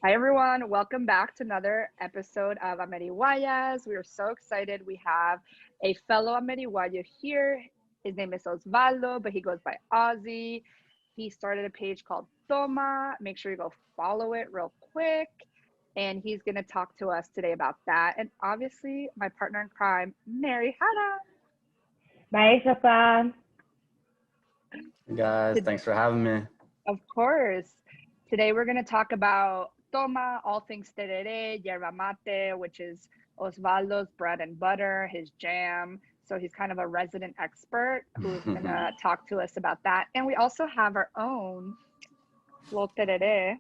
Hi, everyone. Welcome back to another episode of AMERIGUAYAS. We are so excited. We have a fellow AMERIGUAYO here. His name is Osvaldo, but he goes by Ozzy. He started a page called TOMA. Make sure you go follow it real quick. And he's going to talk to us today about that. And obviously, my partner in crime, Mary Hannah. Bye, Shafan. Hey guys, thanks for having me. Of course. Today we're going to talk about Toma, all things Tereré, Yerba Mate, which is Osvaldo's bread and butter, his jam. So he's kind of a resident expert who's going to talk to us about that. And we also have our own little Tereré.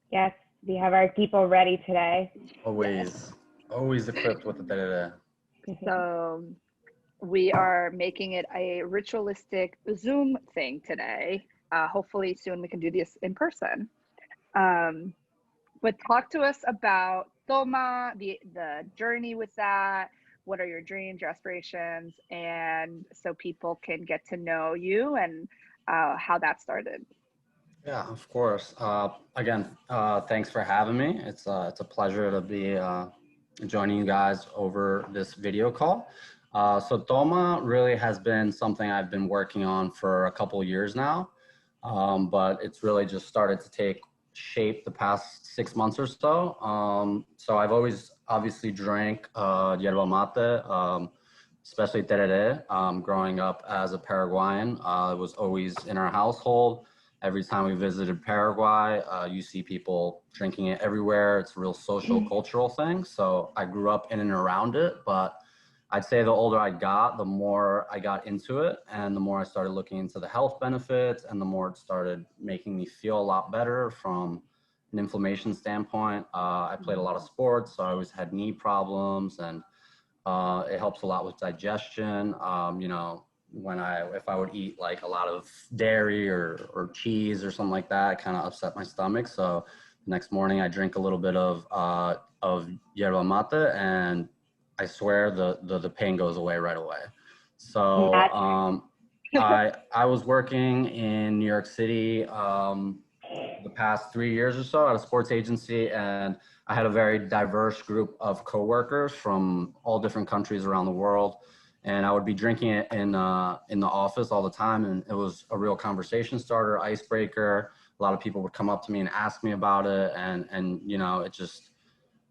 Yes, we have our people ready today. Always equipped with the Tereré. So we are making it a ritualistic Zoom thing today. Hopefully soon we can do this in person. But talk to us about Toma, the journey with that. What are your dreams, your aspirations, and so people can get to know you and how that started. Yeah, of course. Again, thanks for having me. It's a pleasure to be joining you guys over this video call. So Toma really has been something I've been working on for a couple of years now, but it's really just started to take shape the past 6 months or so. So I've always obviously drank yerba mate, especially tereré. Growing up as a Paraguayan, it was always in our household. Every time we visited Paraguay, you see people drinking it everywhere. It's a real social, cultural thing. So I grew up in and around it, but I'd say the older I got, the more I got into it, and the more I started looking into the health benefits, and the more it started making me feel a lot better from an inflammation standpoint. I played a lot of sports, so I always had knee problems, and it helps a lot with digestion. You know, if I would eat like a lot of dairy or cheese or something like that, it kind of upset my stomach. So the next morning I drink a little bit of yerba mate, and I swear the pain goes away right away. So I was working in New York City the past 3 years or so at a sports agency, and I had a very diverse group of coworkers from all different countries around the world. And I would be drinking it in the office all the time, and it was a real conversation starter, icebreaker. A lot of people would come up to me and ask me about it, and you know, it just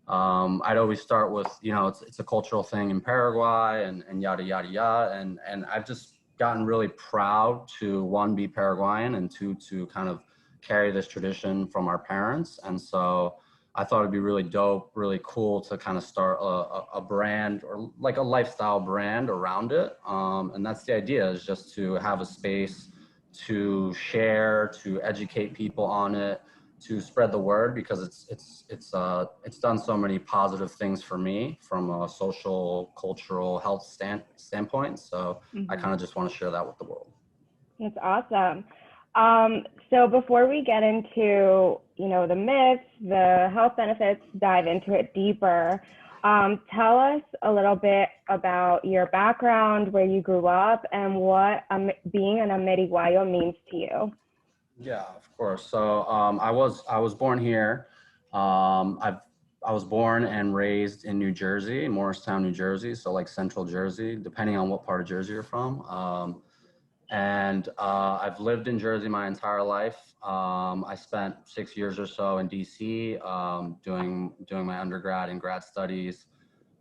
I'd always start with, you know, it's a cultural thing in Paraguay and yada, yada, yada. And I've just gotten really proud to, one, be Paraguayan, and two, to kind of carry this tradition from our parents. And so I thought it'd be really dope, really cool to kind of start a brand, or like a lifestyle brand around it. And that's the idea, is just to have a space to share, to educate people on it, to spread the word, because it's done so many positive things for me from a social, cultural, health standpoint. So I kind of just want to share that with the world. That's awesome. So before we get into, you know, the myths, the health benefits, dive into it deeper, tell us a little bit about your background, where you grew up, and what being an Ameriguayo means to you. Yeah, of course. So I was born here. I was born and raised in New Jersey, in Morristown, New Jersey. So like Central Jersey, depending on what part of Jersey you're from. And I've lived in Jersey my entire life. I spent 6 years or so in DC doing my undergrad and grad studies.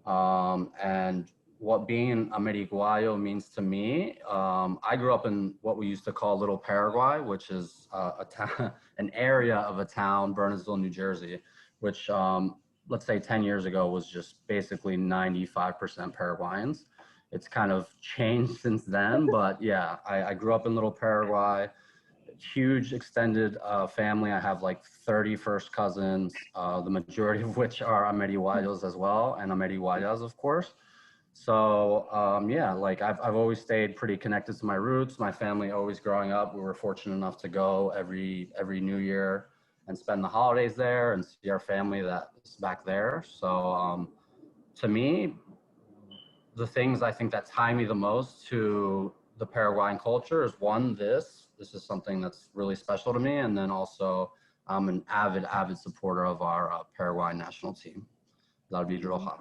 And what being an Ameriguayo means to me, I grew up in what we used to call Little Paraguay, which is a town, an area of a town, Burnsville, New Jersey, which let's say 10 years ago was just basically 95% Paraguayans. It's kind of changed since then, but yeah, I grew up in Little Paraguay, huge extended family. I have like 30 first cousins, the majority of which are Ameriguayos as well, and Ameriguayas, of course. So yeah, like I've always stayed pretty connected to my roots. My family, always growing up, we were fortunate enough to go every New Year and spend the holidays there and see our family that's back there. So to me, the things I think that tie me the most to the Paraguayan culture is, one, this is something that's really special to me, and then also I'm an avid supporter of our Paraguay national team, La Vidroja.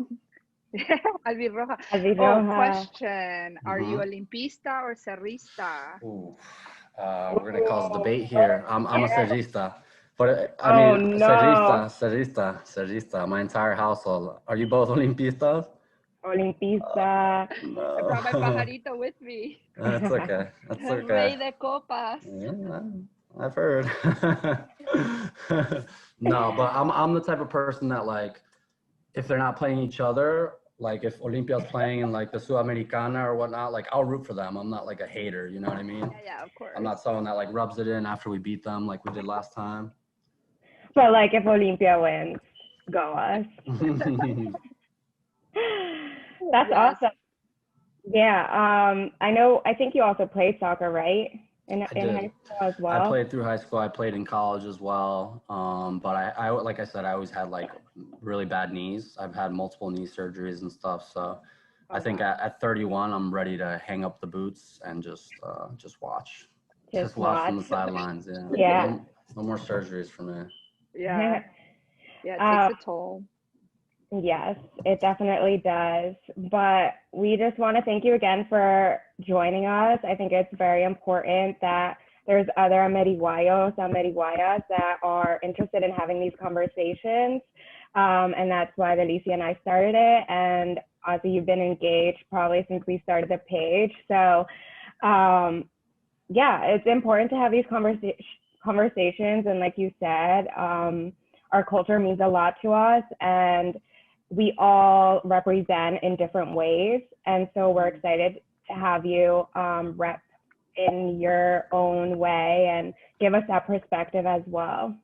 Albirroja. Oh, Albirroja. question. Are you Olympista or Cerrista? Ooh, we're gonna cause a debate here. I'm a Cerrista, but I Oh mean no, Cerrista. My entire household. Are you both Olympistas? Olympista. I brought my No. pajarito with me. That's okay. That's okay. Rey de copas. Yeah, I've heard. No, but I'm the type of person that, like, if they're not playing each other, like if Olympia's playing in like the Sudamericana or whatnot, like I'll root for them. I'm not like a hater, you know what I mean? Yeah, of course. I'm not someone that like rubs it in after we beat them like we did last time. But like if Olympia wins, go us. That's Yes. awesome. Yeah. I think you also played soccer, right? In I did. high school as well. I played through high school. I played in college as well. But I like I said, I always had like really bad knees. I've had multiple knee surgeries and stuff. So I think at 31, I'm ready to hang up the boots and just watch. Just watch from the sidelines. Yeah. Yeah. No more surgeries for me. Yeah. Yeah, it takes a toll. Yes, it definitely does. But we just want to thank you again for joining us. I think it's very important that there's other Ameriguayos, Ameriguayas that are interested in having these conversations. And that's why Delicia and I started it. And also, you've been engaged probably since we started the page. So, yeah, it's important to have these conversations. And like you said, our culture means a lot to us. And we all represent in different ways. And so we're excited to have you rep in your own way and give us that perspective as well.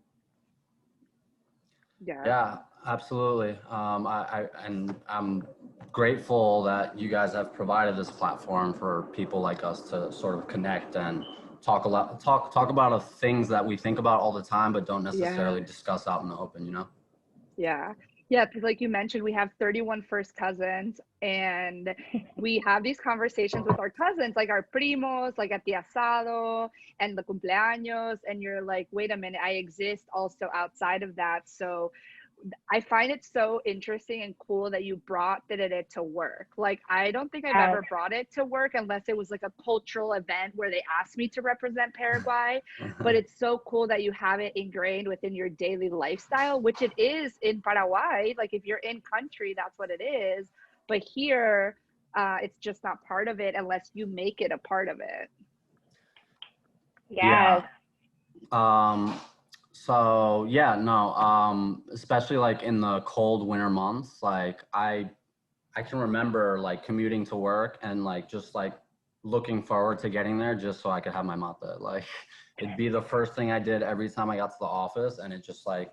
Yeah, absolutely. I'm grateful that you guys have provided this platform for people like us to sort of connect and talk about things that we think about all the time, but don't necessarily discuss out in the open, you know? Yeah, because like you mentioned, we have 31 first cousins, and we have these conversations with our cousins, like our primos, like at the asado and the cumpleaños, and you're like, wait a minute, I exist also outside of that. So I find it so interesting and cool that you brought Tereré to work. Like, I don't think I've ever brought it to work unless it was like a cultural event where they asked me to represent Paraguay. But it's so cool that you have it ingrained within your daily lifestyle, which it is in Paraguay. Like, if you're in country, that's what it is. But here, it's just not part of it unless you make it a part of it. Yes. So yeah, no, especially like in the cold winter months, like I can remember like commuting to work and like just like looking forward to getting there just so I could have my mate. Like it'd be the first thing I did every time I got to the office, and it just like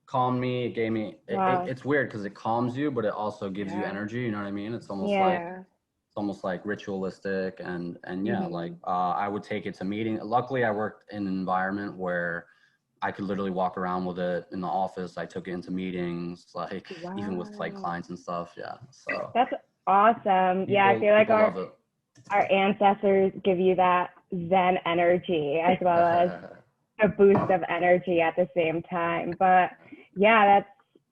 calmed me. It gave me it's weird because it calms you, but it also gives you energy, you know what I mean? It's almost like ritualistic, and yeah, like I would take it to meeting. Luckily I worked in an environment where I could literally walk around with it in the office. I took it into meetings, like even with like clients and stuff. Yeah, so that's awesome. Yeah, I feel like our ancestors give you that Zen energy as well as a boost of energy at the same time. But yeah, that's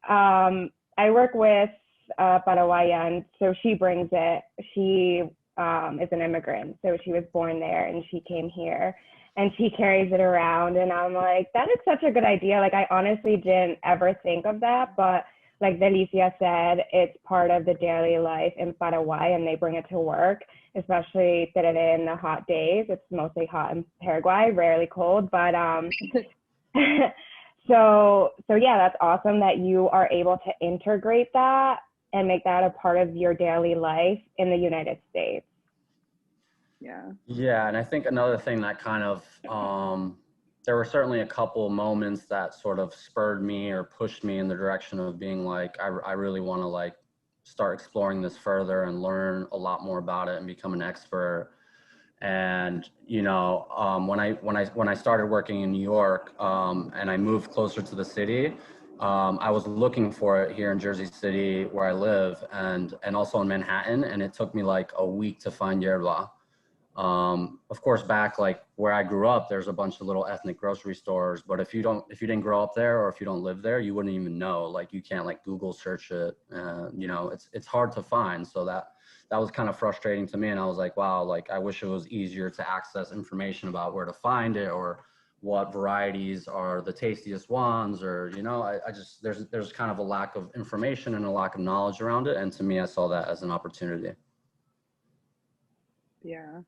I work with Paraguayan, so she brings it. She is an immigrant, so she was born there and she came here. And she carries it around, and I'm like, that is such a good idea. Like, I honestly didn't ever think of that, but like Delicia said, it's part of the daily life in Paraguay, and they bring it to work, especially Tereré in the hot days. It's mostly hot in Paraguay, rarely cold, but so yeah, that's awesome that you are able to integrate that and make that a part of your daily life in the United States. Yeah, and I think another thing that kind of there were certainly a couple moments that sort of spurred me or pushed me in the direction of being like, I really want to like start exploring this further and learn a lot more about it and become an expert. And you know, when I started working in New York and I moved closer to the city, I was looking for it here in Jersey City where I live, and also in Manhattan, and it took me like a week to find yerba. Of course, back like where I grew up, there's a bunch of little ethnic grocery stores, but if you didn't grow up there or if you don't live there, you wouldn't even know. Like you can't like Google search it. You know, it's hard to find. So that was kind of frustrating to me. And I was like, wow, like I wish it was easier to access information about where to find it or what varieties are the tastiest ones, or, you know, I just, there's kind of a lack of information and a lack of knowledge around it. And to me, I saw that as an opportunity. Yeah.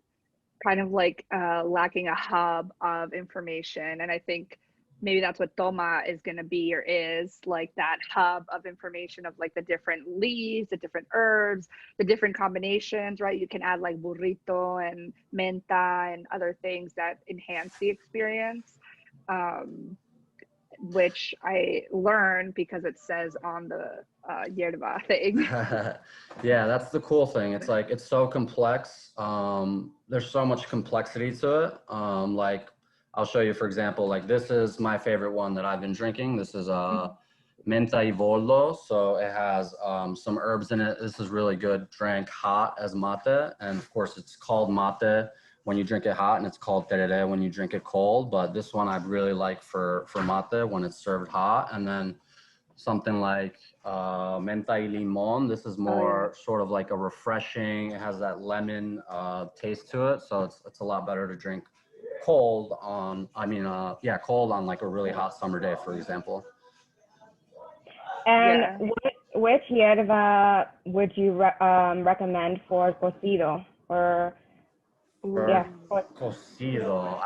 Kind of like lacking a hub of information. And I think maybe that's what Toma is going to be, or is like that hub of information of like the different leaves, the different herbs, the different combinations, right? You can add like burrito and menta and other things that enhance the experience, which I learned because it says on the yerba thing. Yeah, that's the cool thing. It's like, it's so complex. There's so much complexity to it. Like I'll show you, for example, like this is my favorite one that I've been drinking. This is menta y boldo. So it has some herbs in it. This is really good, drank hot as mate. And of course it's called mate when you drink it hot, and it's called tereré when you drink it cold. But this one I'd really like for mate when it's served hot. And then something like menta y limon. This is more sort of like a refreshing, it has that lemon taste to it. So it's a lot better to drink cold on, yeah, cold on like a really hot summer day, for example. And Yeah. which yerba would you recommend for cocido? Or yeah, Cosito.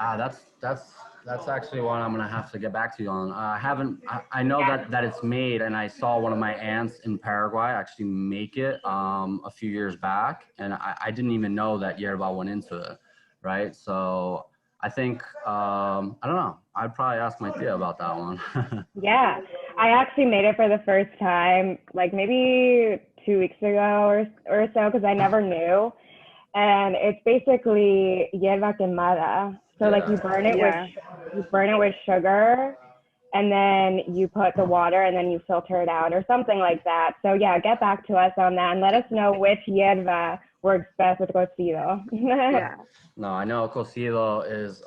That's actually one I'm gonna have to get back to you on. I know that it's made, and I saw one of my aunts in Paraguay actually make it a few years back, and I didn't even know that yerba went into it, right? So I think I don't know. I'd probably ask my tia about that one. yeah, I actually made it for the first time, like maybe 2 weeks ago or so, because I never knew. And it's basically yerba quemada. So like Yeah. you burn it Yeah. with sugar, and then you put the water, and then you filter it out or something like that. So yeah, get back to us on that and let us know which yerba works best with cocido. Yeah. No, I know cocido is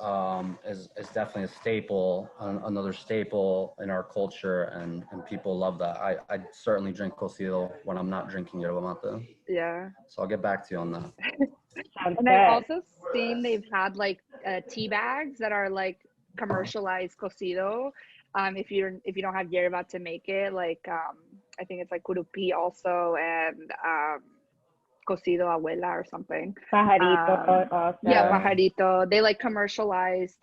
definitely a staple, another staple in our culture, and people love that. I certainly drink cocido when I'm not drinking yerba mate. Yeah. So I'll get back to you on that. Sounds And I've good. also seen they've had like tea bags that are like commercialized cocido. If you don't have yerba to make it, like I think it's like curupi also, and cocido abuela or something. Pajarito Yeah, Yeah. also. pajarito. They like commercialized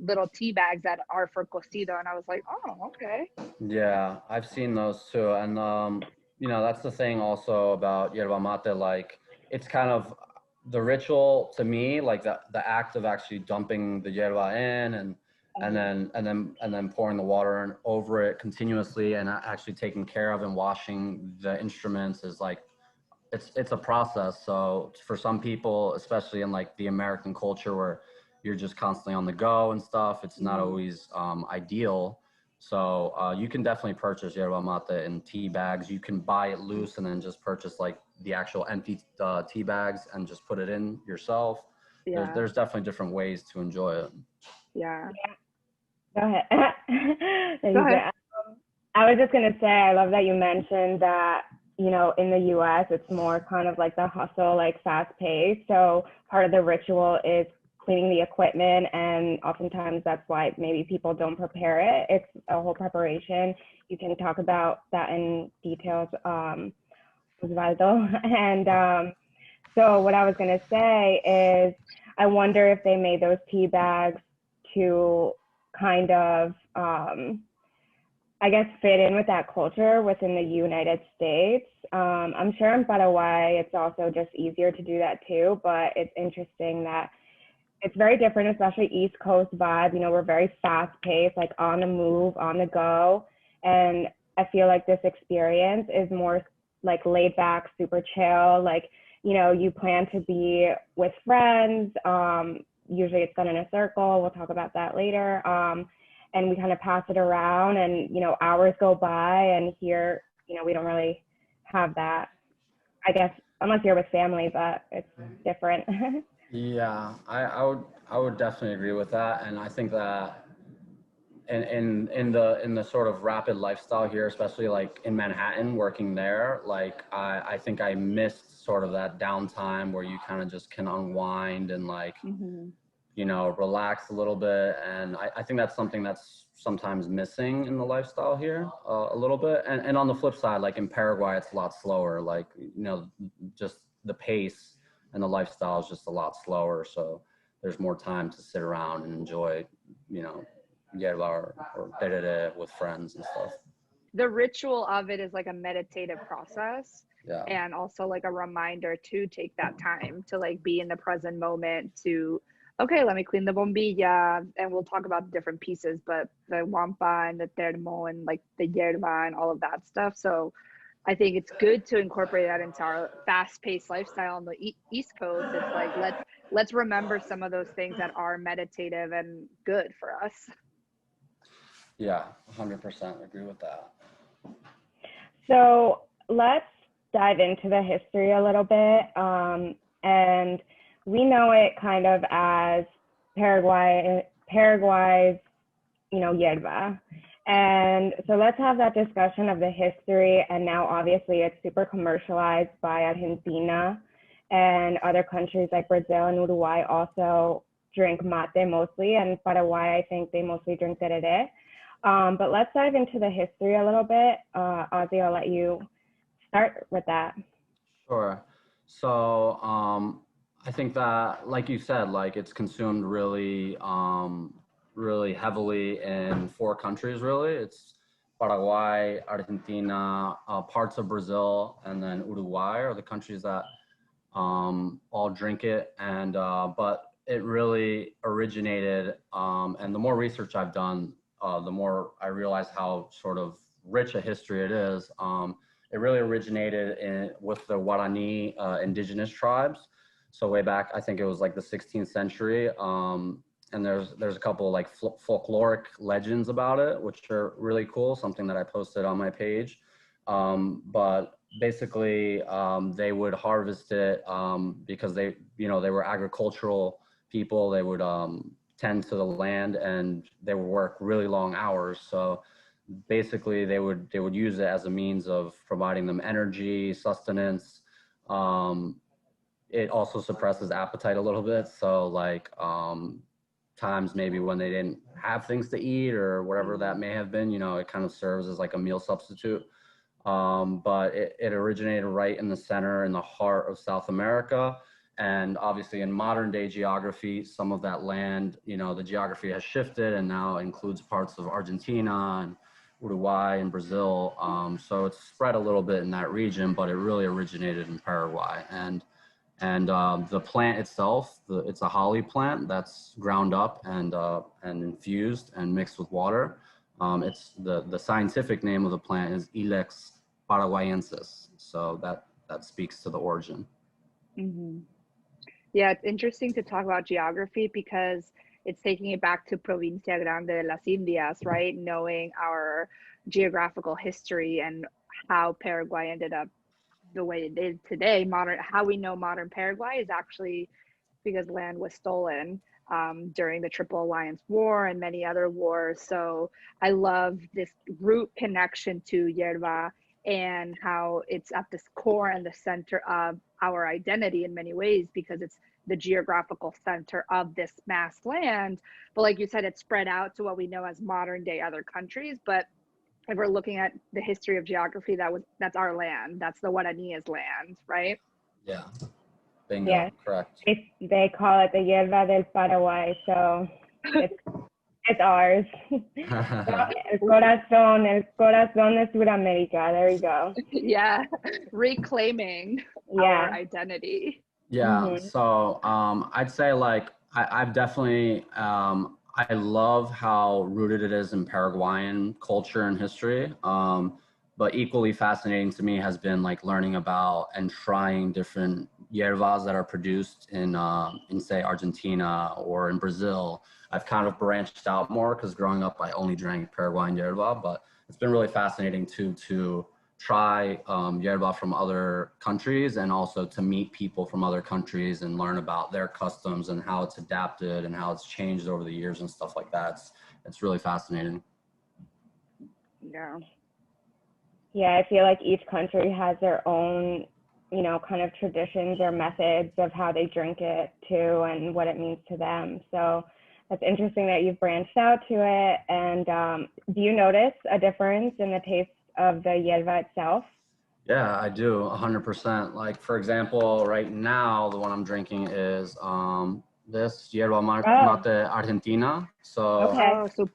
little tea bags that are for cocido, and I was like, oh, okay. Yeah, I've seen those too. And you know, that's the thing also about yerba mate, like it's kind of the ritual to me, like the act of actually dumping the yerba in, and then pouring the water in over it continuously, and actually taking care of and washing the instruments is like it's a process. So for some people, especially in like the American culture where you're just constantly on the go and stuff, it's not always ideal. So you can definitely purchase yerba mate in tea bags. You can buy it loose and then just purchase like the actual empty tea bags and just put it in yourself. Yeah, There's definitely different ways to enjoy it. yeah. Go ahead. Go Thank you. ahead. I was just gonna say, I love that you mentioned that, you know, in the US, it's more kind of like the hustle, like fast paced. So part of the ritual is cleaning the equipment, and oftentimes that's why maybe people don't prepare it. It's a whole preparation. You can talk about that in details, Osvaldo. And so what I was gonna say is, I wonder if they made those tea bags to kind of I guess, fit in with that culture within the United States. I'm sure in Paraguay, it's also just easier to do that too, but it's interesting that it's very different, especially East Coast vibe. You know, we're very fast paced, like on the move, on the go. And I feel like this experience is more like laid back, super chill. Like, you know, you plan to be with friends. Usually it's done in a circle. We'll talk about that later. And we kind of pass it around, and, you know, hours go by, and here, you know, we don't really have that, I guess, unless you're with family, but it's different. Yeah, I would definitely agree with that, and I think that in the sort of rapid lifestyle here, especially like in Manhattan, working there, like I think I missed sort of that downtime where you kind of just can unwind and like, Hmm. you know, relax a little bit. And I think that's something that's sometimes missing in the lifestyle here a little bit. And on the flip side, like in Paraguay, it's a lot slower. Like, you know, just the pace and the lifestyle is just a lot slower. So there's more time to sit around and enjoy, you know, yerba or tereré with friends and stuff. The ritual of it is like a meditative process, Yeah. and also like a reminder to take that time to like be in the present moment to, okay, let me clean the bombilla, and we'll talk about the different pieces, but the wampa and the termo and like the yerba and all of that stuff. So I think it's good to incorporate that into our fast-paced lifestyle on the East Coast. It's like let's remember some of those things that are meditative and good for us. Yeah, 100% agree with that. So let's dive into the history a little bit. And we know it kind of as Paraguay's, you know, yerba. And so let's have that discussion of the history. And now obviously it's super commercialized by Argentina, and other countries like Brazil and Uruguay also drink mate mostly. And Paraguay, I think they mostly drink tereré. But let's dive into the history a little bit. Ozzy, I'll let you start with that. Sure. So, I think that, like you said, like it's consumed really, really heavily in four countries. Really, it's Paraguay, Argentina, parts of Brazil, and then Uruguay are the countries that all drink it. And but it really originated, and the more research I've done, the more I realize how sort of rich a history it is. It really originated with the Guarani indigenous tribes. So way back, I think it was like the 16th century. And there's a couple like folkloric legends about it, which are really cool. Something that I posted on my page. But basically, they would harvest it because they, you know, they were agricultural people. They would tend to the land, and they would work really long hours. So basically they would use it as a means of providing them energy, sustenance. It also suppresses appetite a little bit. So like times maybe when they didn't have things to eat or whatever that may have been, you know, it kind of serves as like a meal substitute. But it originated right in the center, in the heart of South America. And obviously in modern day geography, some of that land, you know, the geography has shifted and now includes parts of Argentina and Uruguay and Brazil. So it's spread a little bit in that region, but it really originated in Paraguay. And the plant itself, it's a holly plant that's ground up and infused and mixed with water. It's the scientific name of the plant is Ilex paraguayensis. So that speaks to the origin. Hmm. Yeah, it's interesting to talk about geography because it's taking it back to Provincia Grande de las Indias, right? Knowing our geographical history and how Paraguay ended up the way it is today. Modern, how we know modern Paraguay is actually because land was stolen during the Triple Alliance War and many other wars. So I love this root connection to yerba and how it's at this core and the center of our identity in many ways because it's the geographical center of this mass land. But like you said, it's spread out to what we know as modern day other countries. But if we're looking at the history of geography, that's our land. That's the Guarani's land, right? Yeah, bingo, Yes, correct. they call it the yerba del Paraguay, so it's it's ours. El corazón de Sudamérica. There you go. Yeah, reclaiming our Yeah. identity. Yeah, Mm-hmm. so I'd say like I've definitely I love how rooted it is in Paraguayan culture and history. But equally fascinating to me has been like learning about and trying different yerbas that are produced in say Argentina or in Brazil. I've kind of branched out more because growing up I only drank Paraguayan yerba, but it's been really fascinating to try yerba from other countries, and also to meet people from other countries and learn about their customs and how it's adapted and how it's changed over the years and stuff like that. It's really fascinating. Yeah. Yeah, I feel like each country has their own, you know, kind of traditions or methods of how they drink it too, and what it means to them. So that's interesting that you've branched out to it. And do you notice a difference in the taste of the yerba itself? Yeah, I do, 100%. Like, for example, right now, the one I'm drinking is this Yerba Mate Oh, Argentina. So okay. Oh, super.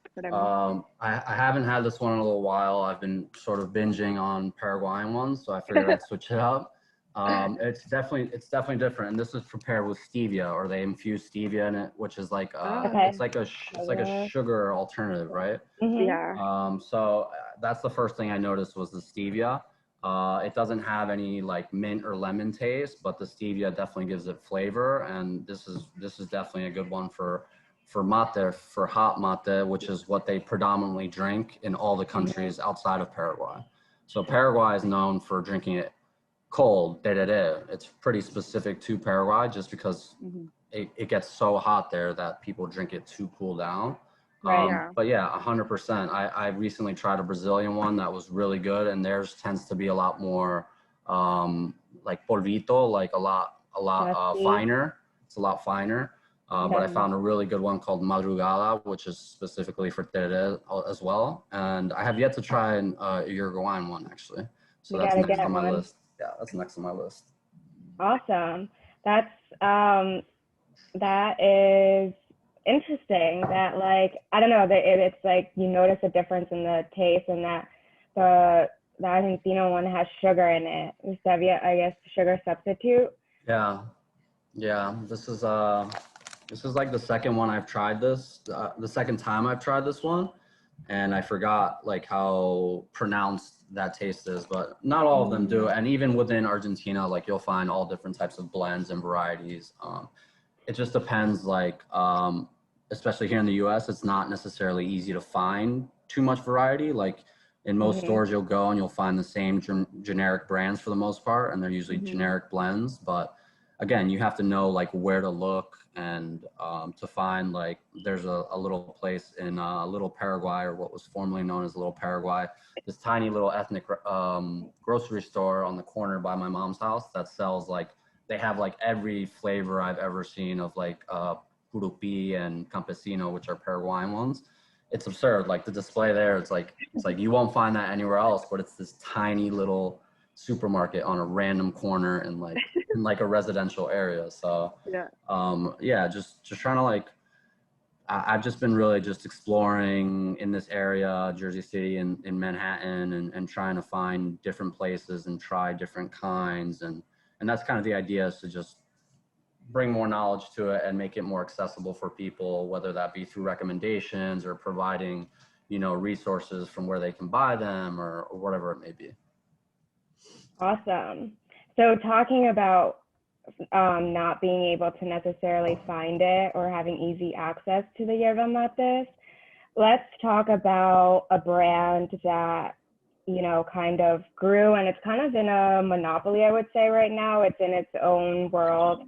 I haven't had this one in a little while. I've been sort of binging on Paraguayan ones, so I figured I'd switch it up. It's definitely different. And this is prepared with stevia, or they infuse stevia in it, which is like Oh, Okay. it's like a sugar alternative, right? Mm-hmm. yeah. So that's the first thing I noticed was the stevia. It doesn't have any like mint or lemon taste, but the stevia definitely gives it flavor. And this is definitely a good one for mate, for hot mate, which is what they predominantly drink in all the countries outside of Paraguay. So Paraguay is known for drinking it cold, tereré. It's pretty specific to Paraguay just because Mhm. it gets so hot there that people drink it to cool down. Right. Yeah. But yeah, 100%. I recently tried a Brazilian one that was really good, and theirs tends to be a lot more like polvito, like a lot Dusty. finer. It's a lot finer. But I Okay. found a really good one called Madrugada, which is specifically for tereré as well. And I have yet to try a Uruguayan one actually. So We that's gotta next get on my one. list. Yeah, that's next on my list. Awesome. That's that is interesting. That, like, I don't know, that it's like you notice a difference in the taste, and that the Argentino one has sugar in it. Stevia, I guess, sugar substitute. Yeah, yeah. This is like the second one I've tried this. The second time I've tried this one, and I forgot like how pronounced that taste is. But not all of them do. And even within Argentina, like you'll find all different types of blends and varieties. It just depends. Like especially here in the U.S., it's not necessarily easy to find too much variety. Like in most Mm-hmm. stores, you'll go and you'll find the same generic brands for the most part, and they're usually Mhm. generic blends. But again, you have to know like where to look and to find like there's a little place in Little Paraguay, or what was formerly known as Little Paraguay, this tiny little ethnic grocery store on the corner by my mom's house that sells like they have like every flavor I've ever seen of like Purupi and Campesino, which are Paraguayan ones. It's absurd. Like the display there, it's like you won't find that anywhere else, but it's this tiny little supermarket on a random corner in like a residential area. So Yeah. yeah, just trying to like I've just been really just exploring in this area, Jersey City and in Manhattan, and trying to find different places and try different kinds, and that's kind of the idea, is to just bring more knowledge to it and make it more accessible for people, whether that be through recommendations or providing, you know, resources from where they can buy them, or whatever it may be. Awesome. So talking about not being able to necessarily find it or having easy access to the yerba mates, let's talk about a brand that, you know, kind of grew, and it's kind of in a monopoly, I would say right now. It's in its own world.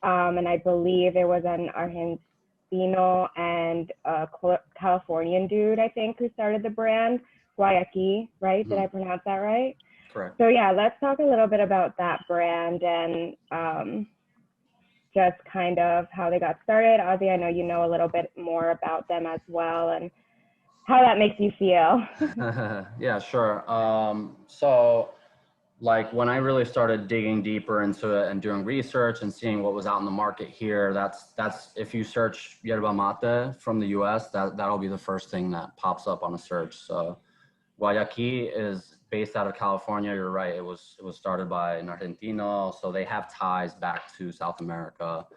And I believe it was an Argentino and a Californian dude, I think, who started the brand, Guayaqui, right? Did I pronounce that right? Correct. So yeah, let's talk a little bit about that brand and just kind of how they got started. Ozzy, I know you know a little bit more about them as well, and how that makes you feel. Yeah, sure. So like when I really started digging deeper into it and doing research and seeing what was out in the market here, that's if you search yerba mate from the US, that'll be the first thing that pops up on a search. So Guayaqui is based out of California. You're right. It was started by an Argentino, so they have ties back to South America.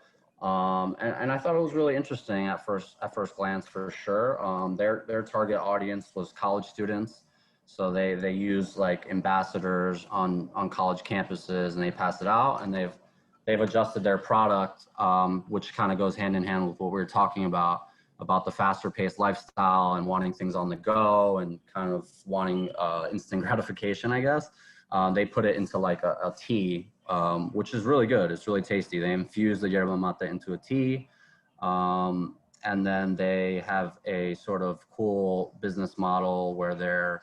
And I thought it was really interesting at first glance, for sure. Their target audience was college students, so they use like ambassadors on college campuses, and they pass it out, and they've adjusted their product, which kind of goes hand in hand with what we were talking about, about the faster paced lifestyle and wanting things on the go and kind of wanting instant gratification, I guess. They put it into like a tea, which is really good. It's really tasty. They infuse the yerba mate into a tea. And then they have a sort of cool business model where they're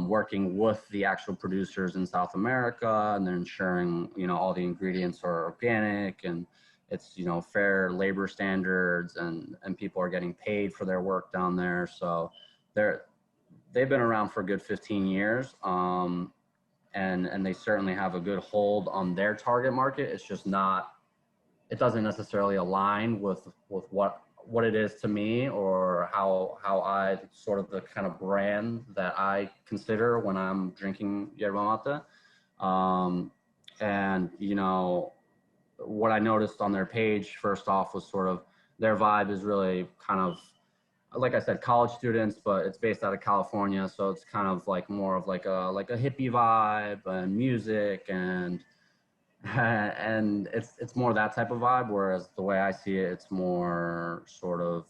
working with the actual producers in South America, and they're ensuring, you know, all the ingredients are organic and it's, you know, fair labor standards, and people are getting paid for their work down there. So they've been around for a good 15 years. And they certainly have a good hold on their target market. It's just not, it doesn't necessarily align with what it is to me, or how I sort of the kind of brand that I consider when I'm drinking yerba mate. And you know, what I noticed on their page first off was sort of their vibe is really kind of, like I said, college students, but it's based out of California, so it's kind of like more of like a hippie vibe and music, and and it's more that type of vibe. Whereas the way I see it, it's more sort of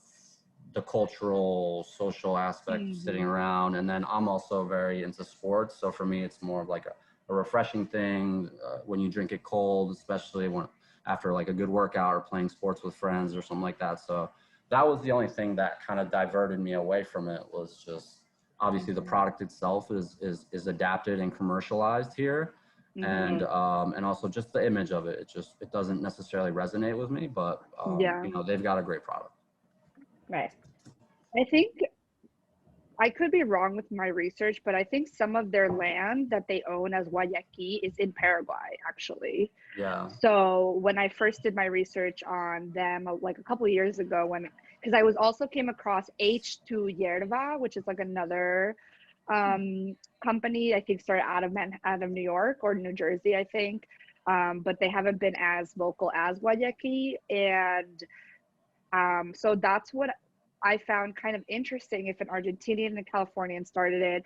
the cultural, social aspect of sitting around. And then I'm also very into sports, so for me, it's more of like a refreshing thing when you drink it cold, especially when after like a good workout or playing sports with friends or something like that. So that was the only thing that kind of diverted me away from it, was just obviously the product itself is adapted and commercialized here. And also just the image of it, it doesn't necessarily resonate with me, but Yeah. you know, they've got a great product. Right. I think I could be wrong with my research, but I think some of their land that they own as Guayaqui is in Paraguay, actually. Yeah. So when I first did my research on them, like a couple of years ago, because I was also came across H2 Yerba, which is like another company, I think started out of New York or New Jersey, I think. But they haven't been as vocal as Guayaqui. And so that's what I found kind of interesting. If an Argentinian and Californian started it,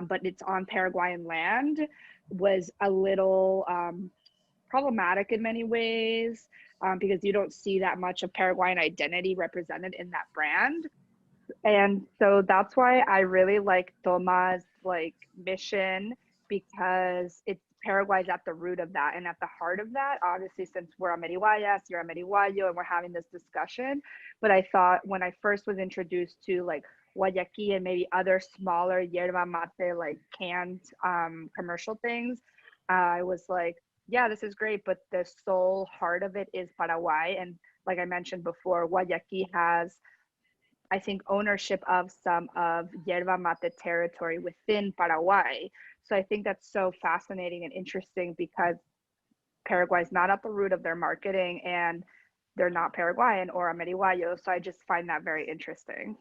but it's on Paraguayan land, was a little problematic in many ways, because you don't see that much of Paraguayan identity represented in that brand. And so that's why I really like Toma's like mission, because it's Paraguay's at the root of that and at the heart of that. Obviously, since we're Ameriguayas, you're Ameriguayo, and we're having this discussion. But I thought when I first was introduced to like Guayaqui and maybe other smaller yerba mate like canned commercial things, I was like, yeah, this is great, but the soul heart of it is Paraguay. And like I mentioned before, Guayaqui has, I think, ownership of some of yerba mate territory within Paraguay. So I think that's so fascinating and interesting, because Paraguay is not at the root of their marketing, and they're not Paraguayan or Ameriguayo. So I just find that very interesting.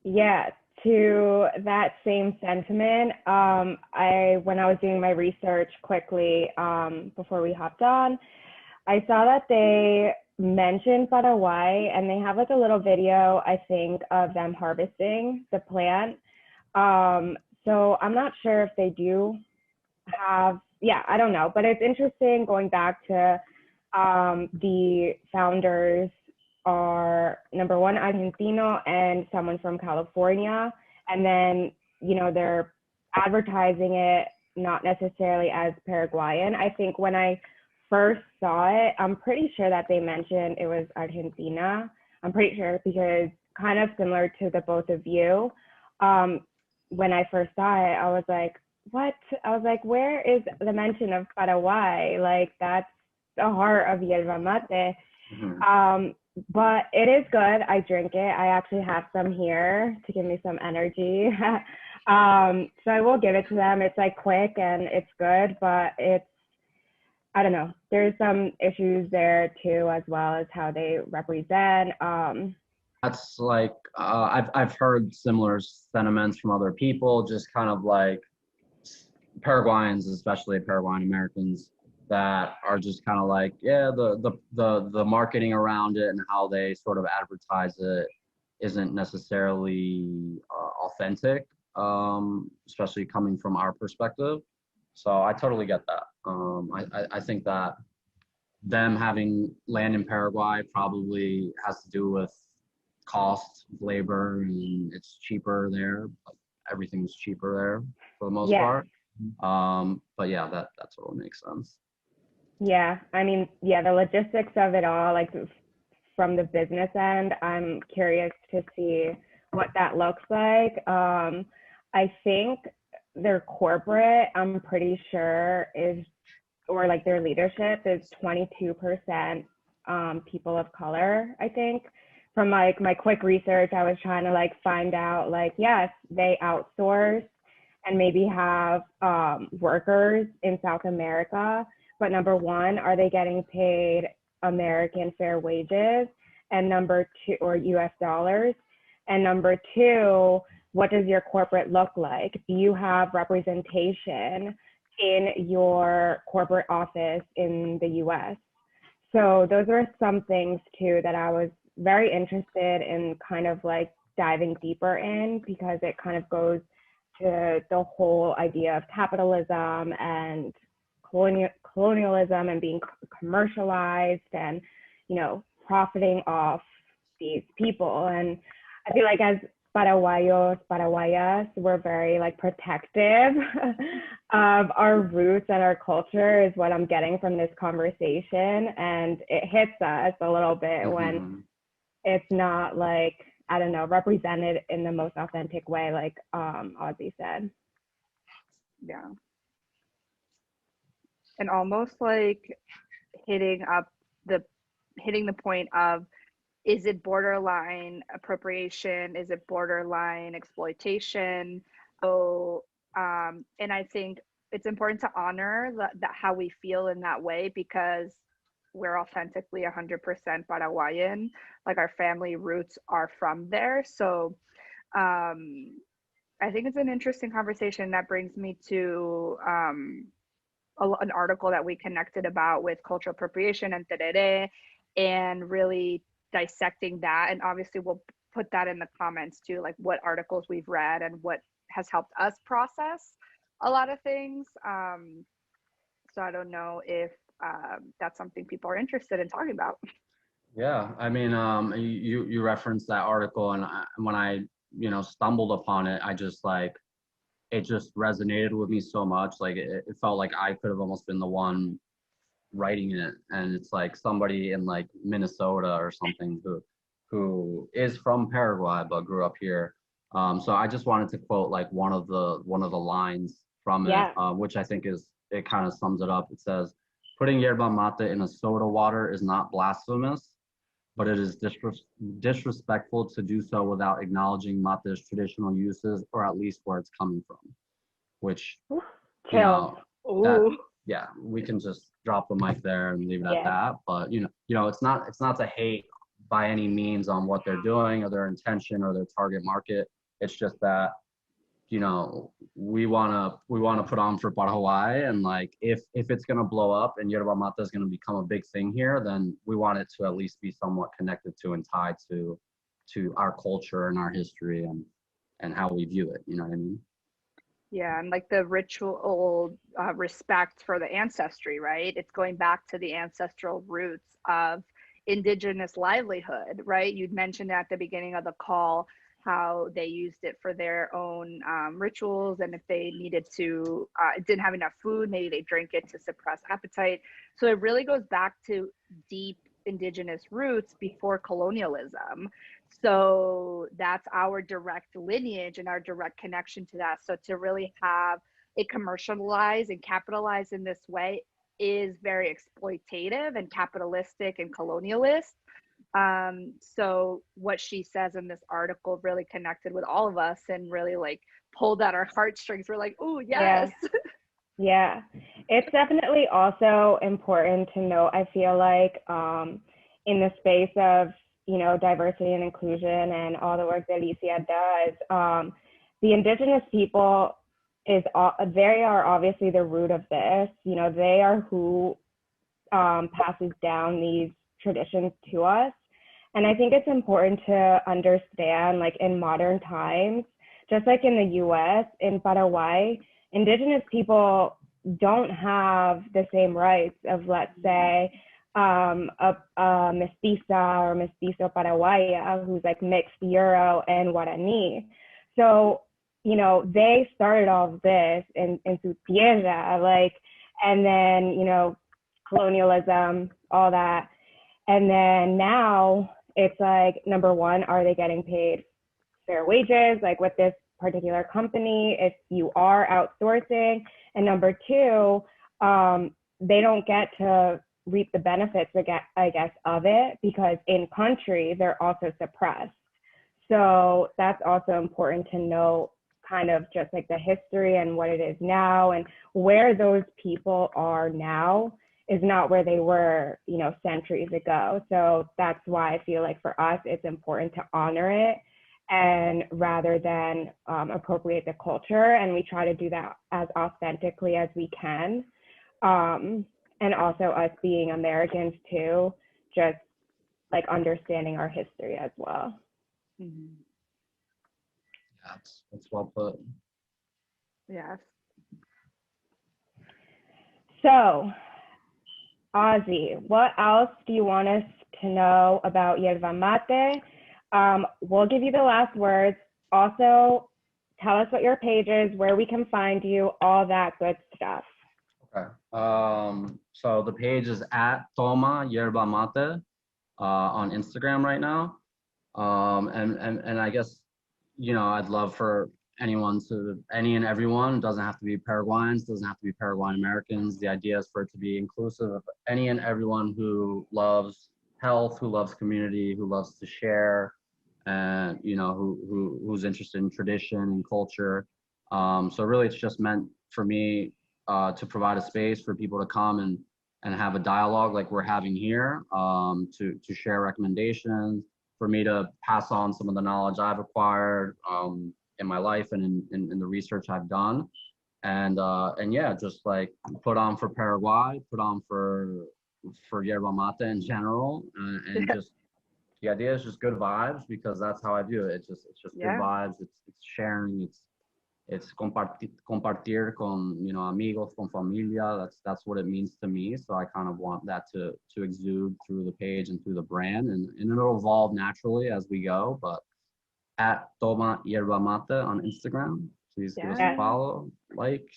Yeah, to that same sentiment, when I was doing my research quickly before we hopped on, I saw that they mentioned Paraguay, and they have like a little video, I think, of them harvesting the plant. So I'm not sure if they do have, yeah, I don't know, but it's interesting going back to the founders are number one Argentino and someone from California, and then, you know, they're advertising it not necessarily as Paraguayan. I think when I first saw it, I'm pretty sure that they mentioned it was Argentina. I'm pretty sure, because kind of similar to the both of you. When I first saw it, I was like, what? I was like, where is the mention of Paraguay? Like, that's the heart of yerba mate. But it is good. I drink it. I actually have some here to give me some energy. So I will give it to them. It's like quick and it's good, but it's, I don't know. There's some issues there too, as well as how they represent. That's like I've heard similar sentiments from other people, just kind of like Paraguayans, especially Paraguayan Americans, that are just kind of like, yeah, the marketing around it and how they sort of advertise it isn't necessarily authentic, especially coming from our perspective. So I totally get that. I think that them having land in Paraguay probably has to do with cost of labor, and it's cheaper there. Everything's cheaper there for the most Yeah. part. But yeah, that totally makes sense. Yeah. I mean, yeah, the logistics of it all, like from the business end, I'm curious to see what that looks like. I think their corporate, I'm pretty sure is, or like their leadership is 22% people of color, I think. From like my quick research, I was trying to like find out like, yes, they outsource and maybe have workers in South America, but number one, are they getting paid American fair wages? And number two, or US dollars? And number two, what does your corporate look like? Do you have representation in your corporate office in the US? So those were some things too that I was very interested in kind of like diving deeper in, because it kind of goes to the whole idea of capitalism and colonialism and being commercialized and, you know, profiting off these people. And I feel like as Paraguayas, we're very like protective of our roots and our culture is what I'm getting from this conversation. And it hits us a little bit when it's not like, I don't know, represented in the most authentic way, like Ozzy said. Yeah. And almost like hitting the point of, is it borderline appropriation? Is it borderline exploitation? So, and I think it's important to honor that how we feel in that way, because we're authentically 100% Paraguayan. Like our family roots are from there. So, I think it's an interesting conversation that brings me to an article that we connected about with cultural appropriation and Tereré, and really dissecting that. And obviously we'll put that in the comments too, like what articles we've read and what has helped us process a lot of things. So I don't know if that's something people are interested in talking about. Yeah, I mean, you referenced that article, and when I stumbled upon it, I just like, it just resonated with me so much. Like it felt like I could have almost been the one writing it, and it's like somebody in like Minnesota or something who is from Paraguay but grew up here. So I just wanted to quote like one of the lines from it, which I think it kind of sums it up. It says, "Putting yerba mate in a soda water is not blasphemous, but it is disrespectful to do so without acknowledging mate's traditional uses, or at least where it's coming from." Which, that, yeah, we can just drop the mic there and leave it at that. But it's not to hate by any means on what they're doing or their intention or their target market. It's just that we wanna put on for Paraguay, and like if it's gonna blow up and yerba mate is gonna become a big thing here, then we want it to at least be somewhat connected to and tied to our culture and our history and how we view it. You know what I mean? Yeah, and like the ritual respect for the ancestry, right? It's going back to the ancestral roots of indigenous livelihood, right? You'd mentioned at the beginning of the call how they used it for their own rituals, and if they needed to, didn't have enough food, maybe they drink it to suppress appetite. So it really goes back to deep indigenous roots before colonialism. So that's our direct lineage and our direct connection to that. So to really have it commercialized and capitalized in this way is very exploitative and capitalistic and colonialist. So what she says in this article really connected with all of us and really like pulled at our heartstrings. We're like, oh yes. Yeah, it's definitely also important to note, I feel like, in the space of diversity and inclusion and all the work that Alicia does, the indigenous people they are obviously the root of this. They are who passes down these traditions to us. And I think it's important to understand, like in modern times, just like in the US, in Paraguay, indigenous people don't have the same rights of, let's say, a mestiza or mestizo paraguaya who's like mixed Euro and Guarani. So, you know, they started all of this in su tierra, like, and then, you know, colonialism, all that. And then now it's like, number one, are they getting paid fair wages, like with this particular company, if you are outsourcing? And number two, they don't get to reap the benefits, I guess, of it, because in country, they're also suppressed. So that's also important to know, kind of just like the history and what it is now, and where those people are now is not where they were, you know, centuries ago. So that's why I feel like for us, it's important to honor it, and rather than appropriate the culture. And we try to do that as authentically as we can. And also us being Americans too, just like understanding our history as well. Mm-hmm. That's well put. Yes. So, Ozzy, what else do you want us to know about yerba mate? We'll give you the last words. Also, tell us what your page is, where we can find you, all that good stuff. Okay. So the page is at Toma Yerba Mate on Instagram right now. And I guess, you know, I'd love for any and everyone, doesn't have to be Paraguayans, doesn't have to be Paraguayan Americans. The idea is for it to be inclusive of any and everyone who loves health, who loves community, who loves to share, and, you know, who's interested in tradition and culture. So really it's just meant for me to provide a space for people to come and have a dialogue like we're having here, to share recommendations, for me to pass on some of the knowledge I've acquired in my life and in the research I've done. And yeah, just like put on for Paraguay, put on for yerba mate in general, and just the idea is just good vibes, because that's how I view it. It's just good vibes. It's sharing. It's compartir con, you know, amigos, con familia. That's what it means to me. So I kind of want that to exude through the page and through the brand, and it'll evolve naturally as we go. But at Toma Yerba Mate on Instagram, please give us a follow, like,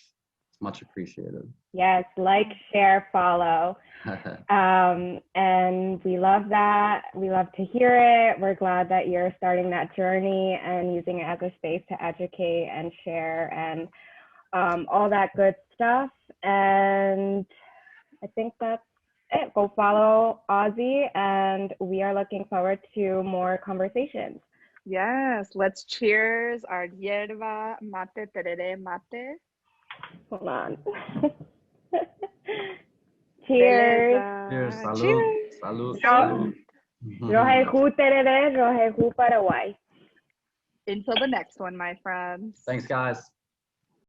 it's much appreciated. Yes, like, share, follow. And we love that. We love to hear it. We're glad that you're starting that journey and using it as a space to educate and share and all that good stuff. And I think that's it. Go follow Ozzy, and we are looking forward to more conversations. Yes, let's cheers our yerba mate, tereré mate. Hold on. Cheers. Cheers. Salud. Cheers. Salud. Salud. Rojeju tereré, rojeju Paraguay. Until the next one, my friends. Thanks, guys.